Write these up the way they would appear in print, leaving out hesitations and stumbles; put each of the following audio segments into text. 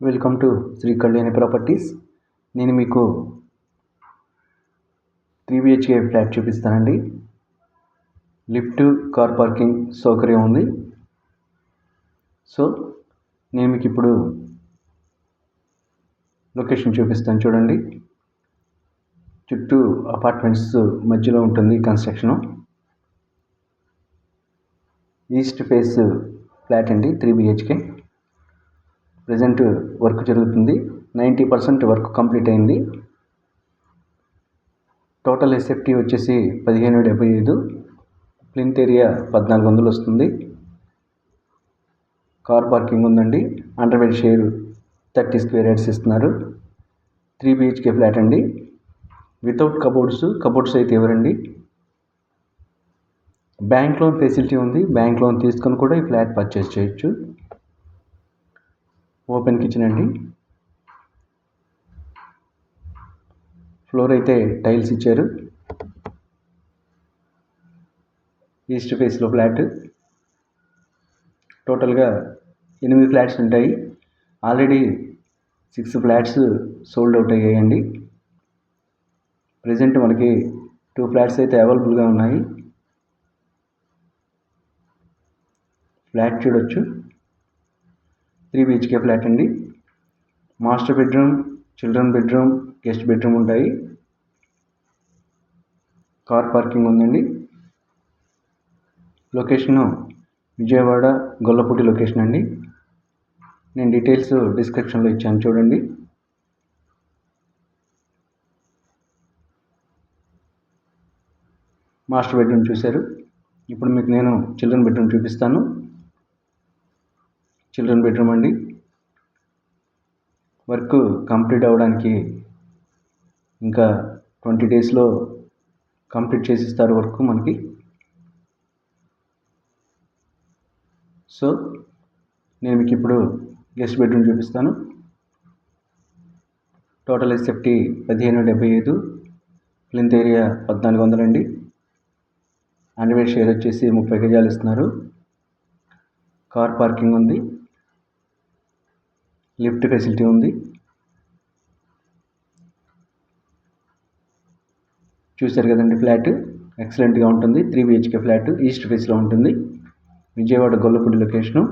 Welcome to Shri Kalyani properties. నేను మీకు 3 BHK flat చూపిస్తానండి. లిఫ్ట్, కార్ పార్కింగ్ సౌకర్యం ఉంది. సో నేను మీకు ఇప్పుడు లొకేషన్ చూపిస్తాను చూడండి. చుట్టూ అపార్ట్మెంట్స్ మధ్యలో ఉంటుంది కన్స్ట్రక్షను. ఈస్ట్ ఫేస్ ఫ్లాట్ అండి, 3 BHK. ప్రజెంట్ వర్క్ జరుగుతుంది. 90% వర్క్ కంప్లీట్ అయింది. టోటల్ ఎస్ఎఫ్టీ వచ్చేసి 1575. ప్లింత్ ఏరియా 1400 వస్తుంది. కార్ పార్కింగ్ ఉందండి. అండర్వేర్ షేర్ 30 స్క్వేర్ యార్డ్స్ ఇస్తున్నారు. 3 BHK ఫ్లాట్ అండి. వితౌట్ కబోర్డ్స్ అయితే ఇవ్వరండి. బ్యాంక్ లోన్ ఫెసిలిటీ ఉంది. బ్యాంక్ లోన్ తీసుకొని కూడా ఈ ఫ్లాట్ పర్చేస్ చేయొచ్చు. ఓపెన్ కిచెన్ అండి. ఫ్లోర్ అయితే టైల్స్ ఇచ్చారు. ఈస్ట్ ఫేస్లో ఫ్లాట్. టోటల్గా 8 ఫ్లాట్స్ ఉంటాయి. ఆల్రెడీ 6 ఫ్లాట్స్ సోల్డ్ అవుట్ అయ్యాయండి. ప్రజెంట్ మనకి 2 ఫ్లాట్స్ అయితే అవైలబుల్గా ఉన్నాయి. ఫ్లాట్ చూడొచ్చు. 3 BHK ఫ్లాట్ అండి. Master bedroom, children bedroom, guest bedroom ఉంటాయి. కార్ పార్కింగ్ ఉందండి. లొకేషను విజయవాడ గొల్లపూడి లొకేషన్ అండి. నేను డీటెయిల్స్ డిస్క్రిప్షన్లో ఇచ్చాను చూడండి. మాస్టర్ బెడ్రూమ్ చూశారు. ఇప్పుడు మీకు నేను చిల్డ్రన్ బెడ్రూమ్ చూపిస్తాను. చిల్డ్రన్ బెడ్రూమ్ అండి. వర్క్ కంప్లీట్ అవ్వడానికి ఇంకా 20 డేస్లో కంప్లీట్ చేసిస్తారు వర్క్ మనకి. సో నేను మీకు ఇప్పుడు గెస్ట్ బెడ్రూమ్ చూపిస్తాను. Total SFT 1575. ప్లింత్ ఏరియా 1400 అండి. అండర్వేర్ షేర్ వచ్చేసి 30 గజాలు ఇస్తున్నారు. కార్ పార్కింగ్ ఉంది. లిఫ్ట్ ఫెసిలిటీ ఉంది. చూశారు కదండి, ఫ్లాట్ ఎక్సలెంట్గా ఉంటుంది. 3 BHK ఫ్లాట్ ఈస్ట్ ఫేస్లో ఉంటుంది. విజయవాడ గొల్లపూడి లొకేషను.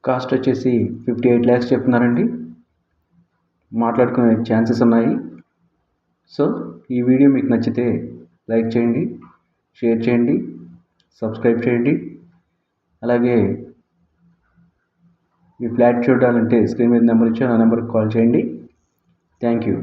కాస్ట్ వచ్చేసి 58 lakhs చెప్తున్నారండి. మాట్లాడుకునే ఛాన్సెస్ ఉన్నాయి. సో ఈ వీడియో మీకు నచ్చితే లైక్ చేయండి, షేర్ చేయండి, సబ్స్క్రైబ్ చేయండి. అలాగే ఈ ఫ్లాట్ చూడాలంటే స్క్రీన్ మీద నెంబర్ ఇచ్చి ఆ నెంబర్కి కాల్ చేయండి. Thank you.